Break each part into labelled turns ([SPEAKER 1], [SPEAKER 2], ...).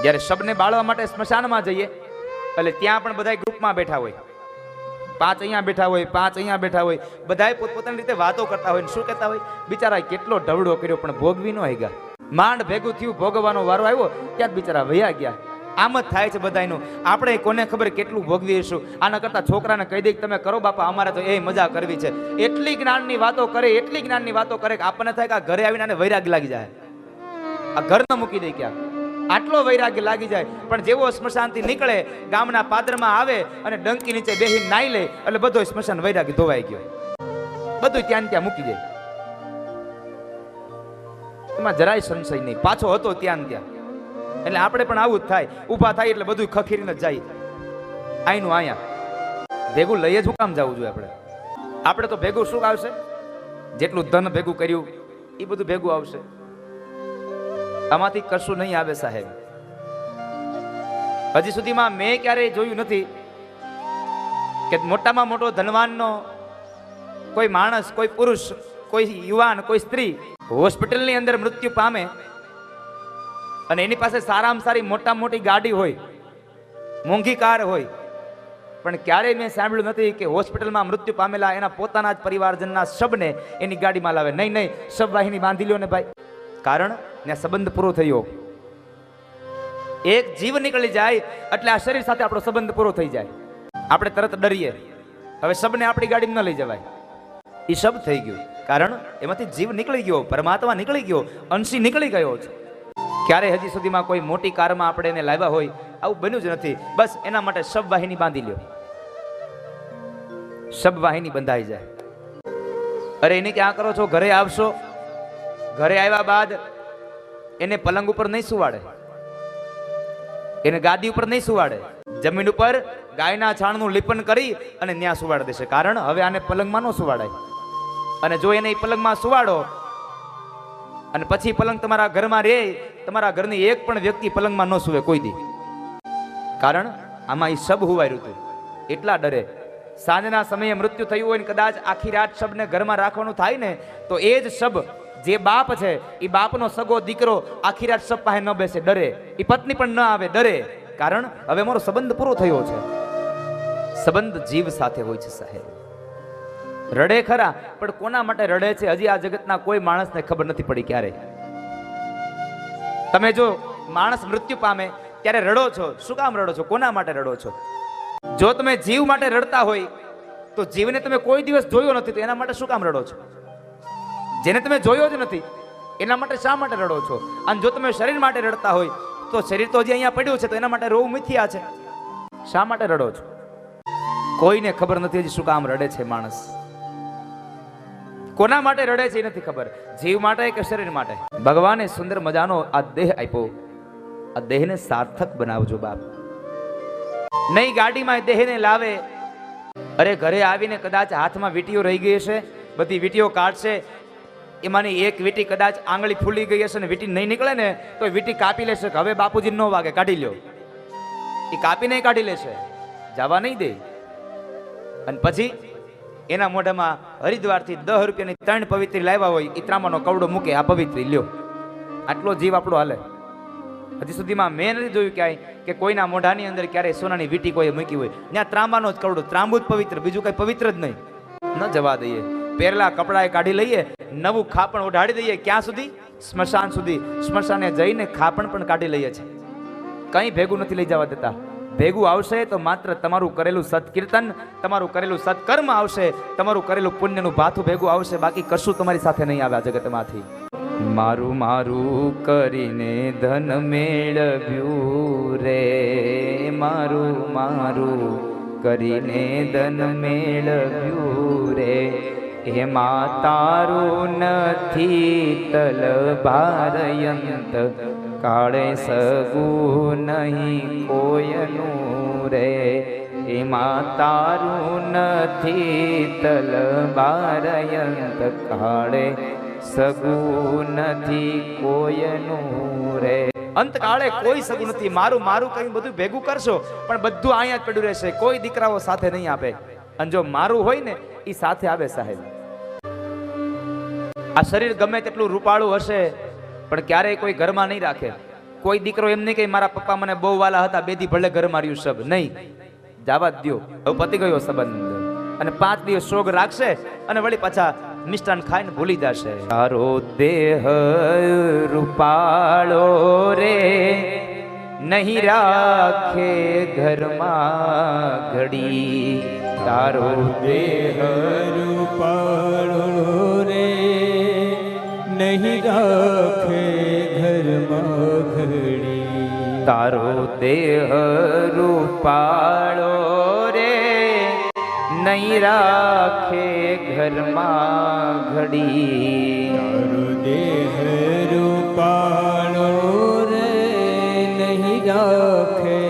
[SPEAKER 1] જ્યારે શબને બાળવા માટે સ્મશાનમાં જઈએ એટલે ત્યાં પણ બધા ગ્રુપમાં બેઠા હોય, 5 અહીંયા બેઠા હોય, 5 અહીંયા બેઠા હોય, બધાએ પોતપોતાની રીતે વાતો કરતા હોય. શું કહેતા હોય? બિચારા કેટલો ઢવડો કર્યો પણ ભોગવી ન ગયા. માંડ ભેગું થયું, ભોગવવાનો વારો આવ્યો ત્યાં બિચારા વયા ગયા. આમ જ થાય છે બધાનું. આપણે કોને ખબર કેટલું ભોગવીશું. આના કરતા છોકરાને કહી દે કે તમે કરો બાપા, અમારે તો એ મજા કરવી છે. એટલી જ્ઞાનની વાતો કરે, એટલી જ્ઞાનની વાતો કરે કે આપણને થાય કે આ ઘરે આવીને આને વૈરાગ્ય લાગી જાય, આ ઘર ન મૂકી દે ક્યાં, આટલો વૈરાગ્ય લાગી જાય. પણ જેવો સ્મશાનથી નીકળે, ગામના પાદરમાં આવે અને ડંકી નીચે બેહીને નાઈ લે એટલે બધો સ્મશાન વૈરાગ્ય ધોવાઈ ગયો, બધું ત્યાં ત્યાં મૂકી જાય. એમાં જરાય સંશય નહીં, પાછો હતો ત્યાં ત્યાં. એટલે આપણે પણ આવું જ થાય, ઊભા થાય એટલે બધું ખખીરીને જ જાય. આઈનું આયા ભેગું લઈ જ હું કામ જવું જોઈએ? આપણે તો ભેગું શું આવશે? જેટલું ધન ભેગું કર્યું એ બધું ભેગું આવશે. આમાંથી કશું નહીં આવે સાહેબ. હજી સુધીમાં મેં ક્યારેય જોયું નથી કે મોટામાં મોટો ધનવાનનો કોઈ માણસ, કોઈ પુરુષ, કોઈ યુવાન, કોઈ સ્ત્રી હોસ્પિટલની અંદર મૃત્યુ પામે અને એની પાસે સારામાં સારી મોટામાં મોટી ગાડી હોય, મોંઘી કાર હોય, પણ ક્યારેય મેં સાંભળ્યું નથી કે હોસ્પિટલમાં મૃત્યુ પામેલા એના પોતાના જ પરિવારજનના શબને એની ગાડીમાં લાવે. નહીં નહીં, શબવાહિની બાંધી લ્યો ને ભાઈ. કારણ ત્યાં સંબંધ પૂરો થયો. એક જીવ નીકળી જાય એટલે આ શરીર સાથે આપણો સંબંધ પૂરો થઈ જાય. આપણે તરત ડરીએ, હવે શબને આપણી ગાડીમાં ન લઈ જવાય. એ શબ થઈ ગયું, કારણ એમાંથી જીવ નીકળી ગયો, પરમાત્મા નીકળી ગયો, અંશી નીકળી ગયો છે. ક્યારે હજી સુધીમાં કોઈ મોટી કારમાં આપણે એને લાવ્યા હોય આવું બન્યું જ નથી. બસ એના માટે શબવાહિની બાંધી લ્યો, શબવાહિની બંધાઈ જાય. અરે એને ક્યાં કરો છો? ઘરે આવશો, ઘરે આવ્યા બાદ એને પલંગ ઉપર નહીં સુવાડે, એને ગાદી ઉપર નહીં સુવાડે, જમીન ઉપર ગાયના છાણનું લીપન કરી અને ત્યાં સુવાડી દેશે. કારણ હવે આને પલંગમાં ન સુવાડાય. અને જો એને પલંગમાં સુવાડો અને પછી પલંગ તમારા ઘરમાં રહે, તમારા ઘરની એક પણ વ્યક્તિ પલંગમાં ન સુવે કોઈ દી. કારણ આમાં એ શબ હુવાયું હતું, એટલા ડરે. સાંજના સમયે મૃત્યુ થયું હોય ને કદાચ આખી રાત શબને ઘરમાં રાખવાનું થાય ને તો એ જ શબ, જે બાપ છે એ બાપનો સગો દીકરો આખી રાત શબ પાસે ન બેસે, ડરે. એ પત્ની પણ ન આવે, ડરે. કારણ હવે મારો સંબંધ પૂરો થયો છે. સંબંધ જીવ સાથે હોય છે સાહેબ. રડે ખરા, પણ કોના માટે રડે છે હજી આ જગતના કોઈ માણસને ખબર નથી પડી. ક્યારે તમે જો માણસ મૃત્યુ પામે ત્યારે રડો છો, શું કામ રડો છો? કોના માટે રડો છો? જો તમે જીવ માટે રડતા હોય તો જીવને તમે કોઈ દિવસ જોયો નથી તો એના માટે શું કામ રડો છો? જેને તમે જોયો જ નથી એના માટે શા માટે રડો છો? અને જો તમે શરીર માટે રડતા હોય તો શરીર તો હજી અહીંયા પડ્યું છે તો એના માટે રોવું મિથ્યા છે. શા માટે રડો છો? કોઈને ખબર નથી હજી શું કામ રડે છે માણસ. કોના માટે રડે છે એ નથી ખબર. જીવ માટે કે શરીર માટે? ભગવાને સુંદર મજાનો આ દેહ આપ્યો, આ દેહને સાર્થક બનાવજો બાપ. નહીં ગાડીમાં દેહને લાવે, અરે ઘરે આવીને કદાચ હાથમાં વીંટીઓ રહી ગઈ હશે, બધી વીંટીઓ કાઢશે, એમાંની એક વીંટી કદાચ આંગળી ફૂલી ગઈ હશે ને વીંટી નહીં નીકળે ને તો વીંટી કાપી લેશે કે હવે બાપુજી ન વાગે, કાઢી લ્યો. એ કાપીને કાઢી લેશે, જવા નહીં દે. અને પછી એના મોઢામાં હરિદ્વારથી 10 રૂપિયાની 3 પવિત્રી લાવ્યા હોય એ ત્રાંબાનો કવડો મૂકે, આ પવિત્રી લ્યો. આટલો જીવ આપણો હાલે. હજી સુધીમાં મેં નથી જોયું ક્યાંય કે કોઈના મોઢાની અંદર ક્યારેય સોનાની વીંટી કોઈ મૂકી હોય. ત્યાં ત્રાંબાનો જ કવડો, ત્રાંબુ જ પવિત્ર, બીજું કઈ પવિત્ર જ નહીં. ન જવા દઈએ. પહેરેલા કપડા કાઢી લઈએ, નવું ખાપણ ઓઢાડી દઈએ. ક્યાં સુધી? સ્મશાન સુધી. સ્મશાને જઈને ખાપણ પણ કાઢી લઈએ છે. કંઈ ભેગું નથી લઈ જવા દેતા. ભેગું આવશે તો માત્ર તમારું કરેલું સત્કીર્તન, તમારું કરેલું સત્કર્મ આવશે, તમારું કરેલું પુણ્યનું ભાથું ભેગું આવશે. બાકી કશું તમારી સાથે નહીં આવે આ જગતમાંથી. મારું મારું કરીને ધન મેળવ્યું રે, મારું મારું કરીને ધન મેળવ્યું રે, એમાં તારું નથી તલભારયંત, કાળે સગું નહીં કોયનું રે, એમાં તારું નથી તલભારયંત, કાળે સગું નથી કોયનું રે. અંતકાળે કોઈ સગું નથી. મારું મારું કઈ બધું ભેગું કરશો પણ બધું અહીંયા જ પડ્યું રહેશે. કોઈ દીકરાઓ સાથે નહીં આપે. અને જો મારું હોય ને એ સાથે આવે સાહેબ. આ શરીર ગમે તેટલું રૂપાળું હશે પણ ક્યારેય કોઈ ઘરમાં નહીં રાખે. કોઈ દીકરો એમ નહીં કે મારા પપ્પા મને બહુ વાલા હતા, બે દી ભલે ઘર માર્યું સબ નહીં, જવા દો, હવે પતી ગયો સંબંધ. અને 5 દિવસ શોક રાખશે અને વળી પાછા મિષ્ટાન ખાઈને ભૂલી જશે. તારો દેહ રૂપાળો રે નહીં રાખે ઘરમાં ઘડી, તારો દેહ
[SPEAKER 2] રૂપાળો રે નહીં રાખે ઘરમાં ઘડી,
[SPEAKER 1] તારો દેહ રૂપાળો રે નહીં રાખે ઘરમાં ઘડી,
[SPEAKER 2] તારો દેહ રૂપાળો રે નહીં રાખે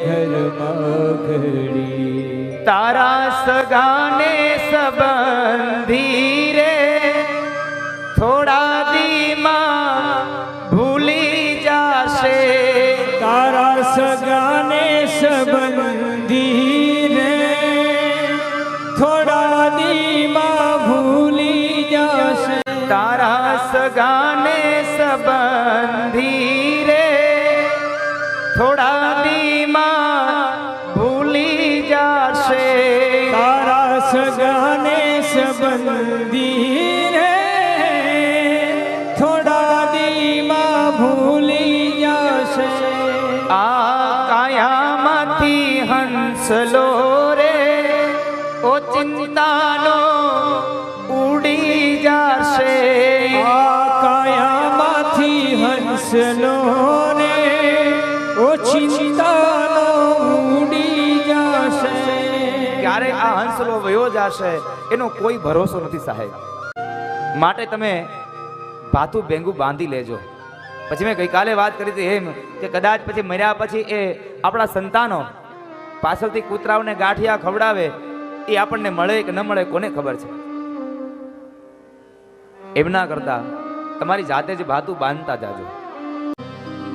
[SPEAKER 2] ઘરમાં ઘડી,
[SPEAKER 1] તારા સગાને સંબંધી રે થોડા દીમાં ભૂલી જાશે,
[SPEAKER 2] તારા સગાને સંબંધી રે થોડા દીમાં ભૂલી જશે,
[SPEAKER 1] તારા સગાને સંબંધી રે થોડા દીમાં ભૂલી જાશે,
[SPEAKER 2] તારા સગાને સંબંધી રે થોડા દીમાં ભૂલી જશે,
[SPEAKER 1] આ કાયામાંથી હંસલો રે ઓ ચિંતાનો ઉડી જાશે,
[SPEAKER 2] આ કાયામાંથી હંસનો રે ઓ ચિંતાનો ઉડી જશે,
[SPEAKER 1] ક્યારે આ હંસલો વયો જાશે એનો કોઈ ભરોસો નથી સાહેબ. માટે તમે ભાતું ભેંગું બાંધી લેજો. પછી મેં ગઈકાલે વાત કરી હતી એમ કે કદાચ પછી મર્યા પછી એ આપણા સંતાનો પાછળથી કૂતરાઓને ગાંઠિયા ખવડાવે, એ આપણને મળે કે ન મળે કોને ખબર છે. એમ ના કરતા તમારી જાતે જ ભાતું બાંધતા જાજો.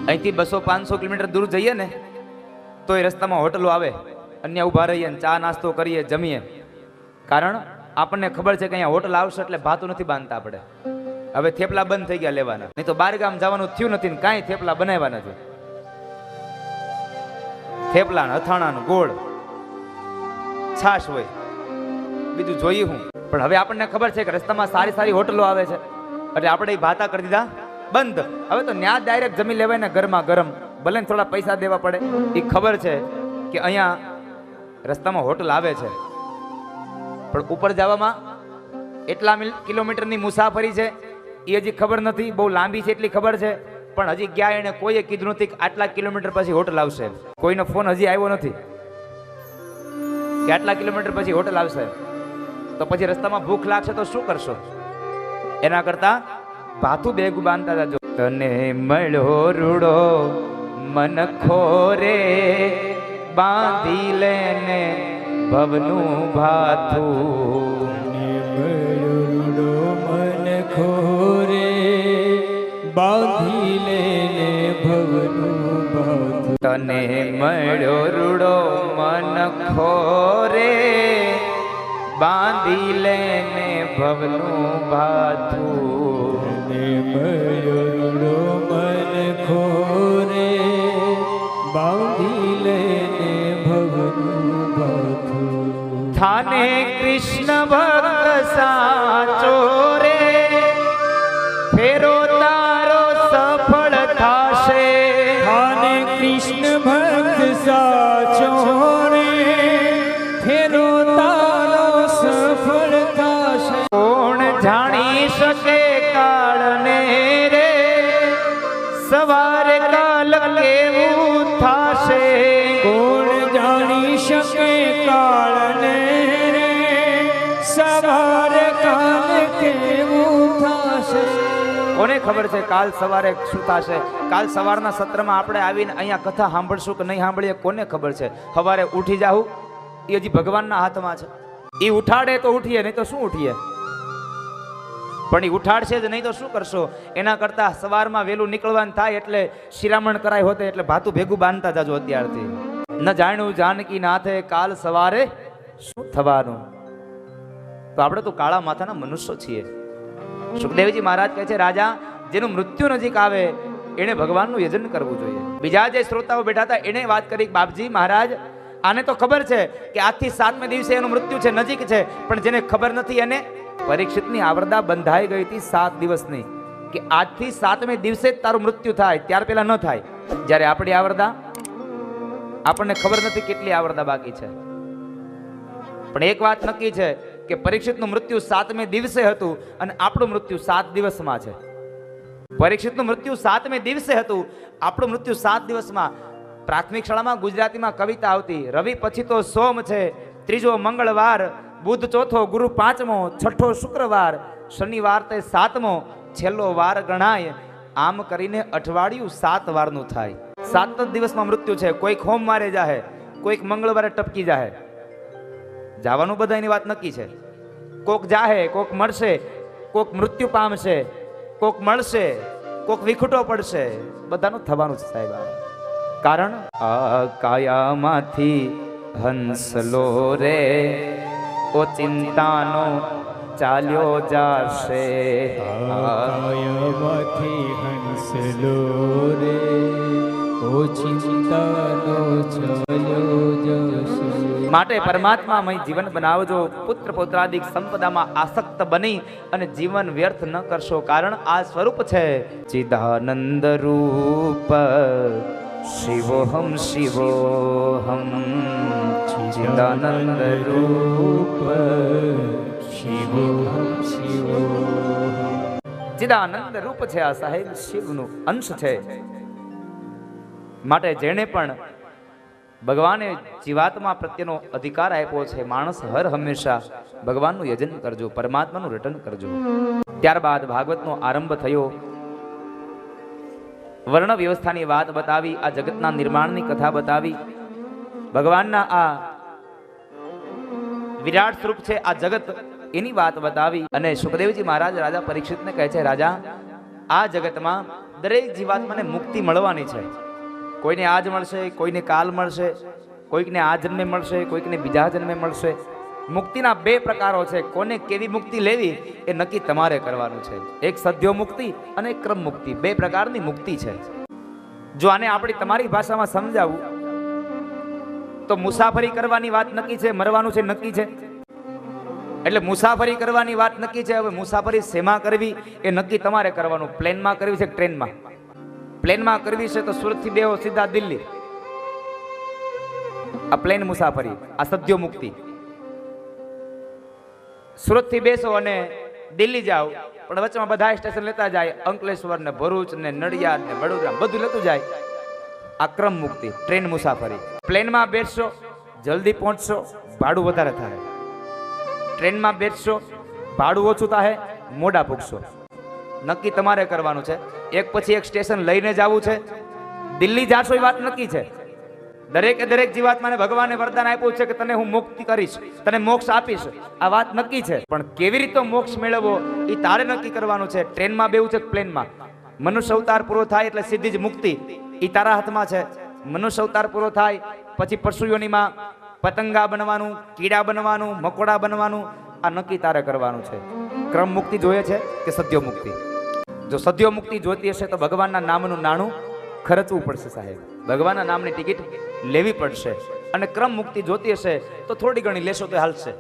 [SPEAKER 1] અહીંથી 200-500 કિલોમીટર દૂર જઈએ ને તો એ રસ્તામાં હોટલો આવે, અન્ય ઊભા રહીએ, ચા નાસ્તો કરીએ, જમીએ. કારણ આપણને ખબર છે કે અહીંયા હોટલ આવશે એટલે ભાતું નથી બાંધતા આપણે. હવે થેપલા બંધ થઈ ગયા લેવાના, નહીં તો બાર ગામ જવાનું થયું નથી ને કાંઈ થેપલા બનાવ્યા નથી. થેપલા અથાણા ગોળ છાશ હોય, બીજું જોઈએ હું. પણ હવે આપણને ખબર છે કે રસ્તામાં સારી સારી હોટલો આવે છે એટલે આપણે એ ભાતા કરી દીધા બંધ. હવે તો ન્યા ડાયરેક્ટ જમી લેવાય ને ગરમા ગરમ, ભલે ને થોડા પૈસા દેવા પડે. એ ખબર છે કે અહીંયા રસ્તામાં હોટલ આવે છે, પણ ઉપર જવામાં એટલા કિલોમીટરની મુસાફરી છે એ હજી ખબર નથી. બહુ લાંબી છે એટલી ખબર છે, પણ હજી ગયા એને કોઈએ કીધું નથી કે આટલા કિલોમીટર પછી હોટલ આવશે. કોઈનો ફોન હજી આવ્યો નથી કે આટલા કિલોમીટર પછી હોટલ આવશે. તો પછી રસ્તામાં ભૂખ લાગશે તો શું કરશો? એના કરતા ભાતું ભેગું બાંધતા જાજો. તને મળ્યો રૂડો મન ખોરે બાંધી લેને ભવનું ભાથું,
[SPEAKER 2] રૂડો મન ખોરે બાંધી લેને ભવનું ભાથું,
[SPEAKER 1] તને મળ્યો રૂડો મન ખોરે બાંધી લેને ભવનું ભાથું,
[SPEAKER 2] તને મળ્યો રૂડો મન ખોરે બાંધી લેને ભવનું ભાથું,
[SPEAKER 1] થાને કૃષ્ણ ભક્ત સાચો રે ફેરો તારો સફળ થાશે,
[SPEAKER 2] થાને કૃષ્ણ ભક્ત સાચો રે ફેરો તારો સફળ થાશે,
[SPEAKER 1] કોણ જાણી શકે કાળને રે સવારે કાલ કેવું થાશે,
[SPEAKER 2] કોણ જાણી શકે કાળને રે સવારે કાલ કેવું થશે,
[SPEAKER 1] કોને ખબર છે કાલ સવારે શું થશે? કાલ સવારના સત્રમાં આપણે આવીને અહીંયા કથા સાંભળશું કે નહીં સાંભળીએ કોને ખબર છે? સવારે ઉઠી જાવું એ હજી ભગવાનના હાથમાં છે. એ ઉઠાડે તો ઉઠીએ, નહીં તો શું ઉઠીએ? પણ એ ઉઠાડશે જ નહીં તો શું કરશો? એના કરતા સવારમાં વહેલું નીકળવાનું થાય એટલે શિરામણ કરાય હોતે એટલે ભાતું ભેગું બાંધતા જાજો અત્યારથી. ન જાણ્યું જાનકી નાથે કાલ સવારે શું થવાનું. તો આપણે તો કાળા માથાના મનુષ્યો છીએ. સુખદેવજી મહારાજ કહે છે રાજા જેનું મૃત્યુ નજીક આવે એને ભગવાનનું યજન કરવું જોઈએ. બીજા જે શ્રોતાઓ બેઠા હતા એને વાત કરી કે બાપજી મહારાજ આને તો ખબર છે કે આજથી 7મે દિવસે એનું મૃત્યુ છે, નજીક છે, પણ જેને ખબર નથી એને પરીક્ષિતની આવરદા બંધાઈ ગઈ હતી 7 દિવસની કે આજથી 7મે દિવસે જ તારું મૃત્યુ થાય, ત્યાર પહેલા ન થાય. જ્યારે આપણી આવરદા આપણને ખબર નથી કેટલી આવરદા બાકી છે, પણ એક વાત નક્કી છે કે પરીક્ષિતનું મૃત્યુ 7મે દિવસે હતું અને આપણું મૃત્યુ 7 દિવસમાં છે. પરીક્ષિતનું મૃત્યુ 7મે દિવસે હતું, આપણું મૃત્યુ 7 દિવસમાં. પ્રાથમિક શાળામાં ગુજરાતીમાં કવિતા આવતી, રવિ પછી તો સોમ છે, ત્રીજો મંગળવાર, બુધ ચોથો, ગુરુ 5મો, છઠ્ઠો શુક્રવાર, શનિવાર તે 7મો, છેલ્લો વાર ગણાય, આમ કરીને અઠવાડિયું 7 વારનું થાય. 7 જ દિવસમાં મૃત્યુ છે. કોઈક સોમવારે જાહે, કોઈક મંગળવારે ટપકી જાહે, જવાનું બધાની વાત નક્કી છે. કોક જાહે, કોક મળશે, કોક મૃત્યુ પામશે, કોક મળશે, કોક વિખૂટો પડશે, બધાનું થવાનું છે સાહેબ. કારણ આ કાયામાંથી હંસલો રે ઓ ચિંતાનો ચાલ્યો જાશે.
[SPEAKER 2] કાયામાંથી હંસલો રે ઓ ચિંતાનો ચાલ્યો જશે.
[SPEAKER 1] માટે પરમાત્મામય જીવન બનાવજો. પુત્ર પૌત્રાદિક સંપદામાં આસક્ત બની અને જીવન વ્યર્થ ન કરશો. કારણ આ સ્વરૂપ છે ચિદાનંદ રૂપ શિવોહમ શિવોહમ. ચિદાનંદ રૂપ શિવોહમ શિવોહમ. ચિદાનંદ રૂપ છે આ સાહેબ, શિવનું અંશ છે. માટે જેણે પણ ભગવાને જીવાત્મા પ્રત્યેનો અધિકાર આપ્યો છે, માણસ હર હંમેશા ભગવાનનું યજન કરજો, પરમાત્માનું રટન કરજો. ત્યારબાદ ભાગવતનો આરંભ થયો. વર્ણ વ્યવસ્થાની વાત બતાવી, આ જગતના નિર્માણની કથા બતાવી, ભગવાનના આ વિરાટ સ્વરૂપ છે આ જગત, એની વાત બતાવી. અને સુખદેવજી મહારાજ રાજા પરીક્ષિતને કહે છે, રાજા આ જગતમાં દરેક જીવાત્માને મુક્તિ મળવાની છે. કોઈને આજ મળશે, કોઈને કાલ મળશે, કોઈકને આ જન્મે મળશે, કોઈકને બીજા જન્મે મળશે. મુક્તિના 2 પ્રકારો છે. કોને કેવી મુક્તિ લેવી એ નક્કી તમારે કરવાનું છે. એક સદ્યો મુક્તિ અને એક ક્રમ મુક્તિ. 2 પ્રકારની મુક્તિ છે. જો આને આપણી તમારી ભાષામાં સમજાવું તો મુસાફરી કરવાની વાત નક્કી છે, મરવાનું છે નક્કી છે. એટલે મુસાફરી કરવાની વાત નક્કી છે. હવે મુસાફરી શેમાં કરવી એ નક્કી તમારે કરવાનું. પ્લેનમાં કરવી છે કે ટ્રેનમાં? પ્લેનમાં કરવી છે તો સુરતથી બેહો સીધા દિલ્હી, આ પ્લેન મુસાફરી, આ સદ્યો મુક્તિ. સુરતથી બેસો અને દિલ્હી જાઓ, પણ વચમાં બધા સ્ટેશન લેતા જાય, અંકલેશ્વર ને ભરૂચ ને નડિયાદ ને વડોદરા બધું લેતું જાય, આ ક્રમ મુક્તિ, ટ્રેન મુસાફરી. પ્લેનમાં બેસશો જલ્દી પહોંચશો, ભાડું વધારે થાય. ટ્રેનમાં બેસશો ભાડું ઓછું થાય, મોડા પૂગશો. નક્કી તમારે કરવાનું છે. એક પછી એક સ્ટેશન લઈને જવું છે. દિલ્હી જાશો એ વાત નક્કી છે. દરેકે દરેક જીવાત્માને ભગવાને વરદાન આપ્યું છે કે તને હું મુક્તિ કરીશ, તને મોક્ષ આપીશ, આ વાત નક્કી છે. પણ કેવી રીતે મોક્ષ મેળવવો એ તારે નક્કી કરવાનું છે. ટ્રેનમાં બેવું છે કે પ્લેનમાં? મનુષ્ય અવતાર પૂરો થાય એટલે સીધી જ મુક્તિ, એ તારા હાથમાં છે. મનુષ્ય અવતાર પૂરો થાય પછી પશુ યોનિમાં પતંગા બનવાનું, કીડા બનવાનું, મકોડા બનવાનું, આ નક્કી તારે કરવાનું છે. ક્રમ મુક્તિ જોઈએ છે કે સદ્યો મુક્તિ? જો સદ્યો મુક્તિ જોતી હશે તો ભગવાનના નામનું નાણું ખર્ચવું પડશે સાહેબ, ભગવાનના નામની ટિકિટ લેવી પડશે. અને ક્રમ મુક્તિ જોતી હશે તો થોડી ઘણી લેશો તો હાલશે,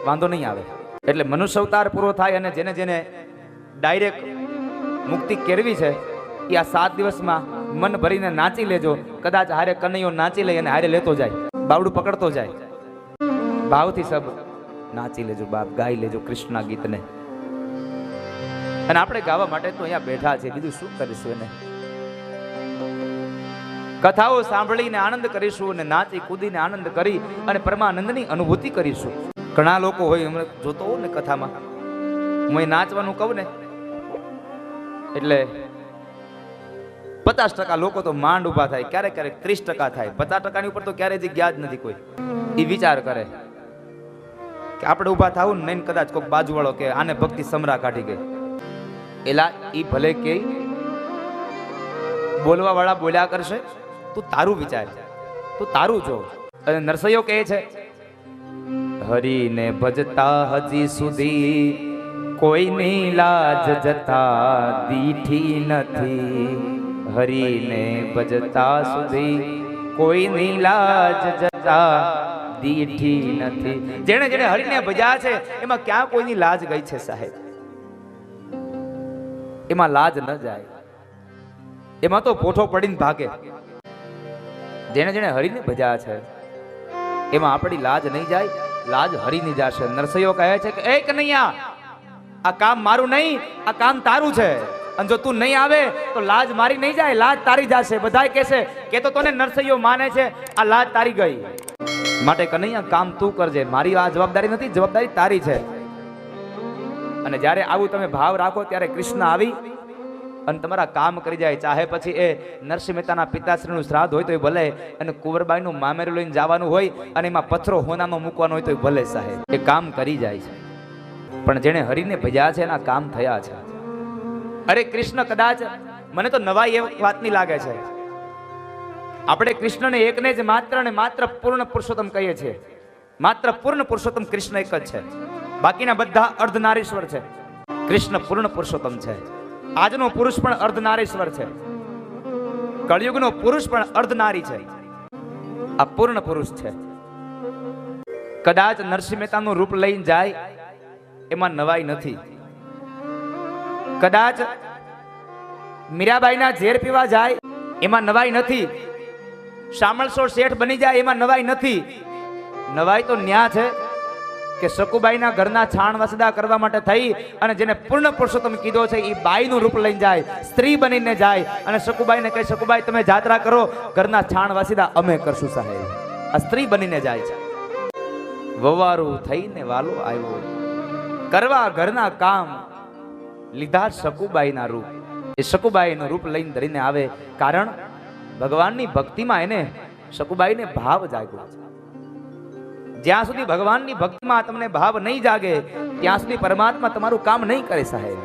[SPEAKER 1] વાંધો નહીં આવે. એટલે મનુષ્ય અવતાર પૂરો થાય અને જેને જેને ડાયરેક્ટ મુક્તિ કેળવી છે એ આ 7 દિવસમાં મન ભરીને નાચી લેજો. કદાચ હારે કનૈયો નાચી લઈ અને હારે લેતો જાય, બાવડું પકડતો જાય, ભાવથી સબ નાચી લેજો બાપ, ગાઈ લેજો કૃષ્ણના ગીતને. અને આપણે ગાવા માટે તો અહીંયા બેઠા છે, બીજું શું કરીશું? એને કથાઓ સાંભળીને આનંદ કરીશું અને નાચી કૂદીને આનંદ કરી અને પરમાનંદની અનુભૂતિ કરીશું. ઘણા લોકો હોય, હમણાં જોતો હોઉં ને કથામાં, હું નાચવાનું કહું ને એટલે 50% લોકો તો માંડ ઉભા થાય, ક્યારેક ક્યારેક 30% થાય, 50% ઉપર તો ક્યારેય ગયા જ નથી કોઈ. એ વિચાર કરે કે આપણે ઉભા થવું ને નહીં, કદાચ કોઈ બાજુવાળો કે આને ભક્તિ સમરા કાઢી ગઈ, એલા ઈ ભલે કે બોલવા વાળા બોલ્યા કરશે, તું તારું વિચાર, તું તારું જો. અને નરસૈયો કહે છે, હરિને ભજતા હજી સુધી કોઈની લાજ જતા દીઠી નથી, હરિને ભજતા સુધી કોઈની લાજ જતા દીઠી નથી. જેણે જેણે હરિને ભજ્યા છે એમાં ક્યાં કોઈની લાજ ગઈ છે સાહેબ? એમાં લાજ ન જાય, એમાં તો પોઠો પડીને ભાગે. જેણે જેણે હરિને ભજ્યા છે એમાં આપણી લાજ નહીં જાય, લાજ હરિની જશે. નરસૈયો કહે છે કે એ કનૈયા, આ કામ મારું નહીં, આ કામ તારું છે, અને જો તું નહીં આવે તો લાજ મારી નહીં જાય, લાજ તારી જશે. બધાય કહેશે કે તો તને નરસૈયો માને છે, આ લાજ તારી ગઈ. માટે કનૈયા કામ તું કરજે, મારી આ જવાબદારી નથી, જવાબદારી તારી છે. અને જ્યારે આવું તમે ભાવ રાખો ત્યારે કૃષ્ણ આવી અને તમારા કામ કરી જાય. ચાહે પછી એ નરસિંહ મહેતાના પિતાશ્રીનું શ્રાદ્ધ હોય તો ભલે, અને કુંવરબાઈનું મામેરું લઈને જવાનું હોય અને એમાં પથરો હોનાનો મૂકવાનો હોય તો ભલે સાહેબ, એ કામ કરી જાય છે. પણ જેણે હરિને ભજ્યા છે એના કામ થયા છે. અરે કૃષ્ણ કદાચ, મને તો નવાઈ એ વાતની લાગે છે, આપણે કૃષ્ણને એકને જ માત્ર ને માત્ર પૂર્ણ પુરુષોત્તમ કહીએ છીએ. માત્ર પૂર્ણ પુરુષોત્તમ કૃષ્ણ એક જ છે, બાકીના બધા અર્ધનારીશ્વર છે. કૃષ્ણ પૂર્ણ પુરુષોત્તમ છે. આજનો પુરુષ પણ અર્ધનારીશ્વર છે, કળિયુગનો પુરુષ પણ અર્ધનારી છે, આ પૂર્ણ પુરુષ છે. કદાચ નરસિંહ મહેતાનું રૂપ લઈને જાય એમાં નવાઈ નથી. કદાચ મીરાબાઈના ઝેર પીવા જાય એમાં નવાઈ નથી. શામળસોર શેઠ બની જાય એમાં નવાઈ નથી. નવાઈ તો ન્યા છે કે સકુબાઈના ઘરના છાણ વસદા કરવા માટે થઈ અને જેને પૂર્ણ પુરુષોત્તમ કીધો છે એ બાઈનું રૂપ લઈને જાય, સ્ત્રી બનીને જાય અને સકુબાઈને કહે, સકુબાઈ તમે જાત્રા કરો, ઘરના છાણ વસદા અમે કરશું સાહેબ. આ સ્ત્રી બનીને જાય છે. વવારું થઈને વાલો આવ્યો, કરવા ઘરના કામ લીધા સકુબાઈના રૂપ. એ સકુબાઈનું રૂપ લઈને ધરીને આવે, કારણ ભગવાનની ભક્તિમાં એને સકુબાઈને ભાવ જાગ્યો છે. જ્યાં સુધી ભગવાનની ભક્તિમાં તમને ભાવ નહીં જાગે ત્યાં સુધી પરમાત્મા તમારું કામ નહીં કરે સાહેબ.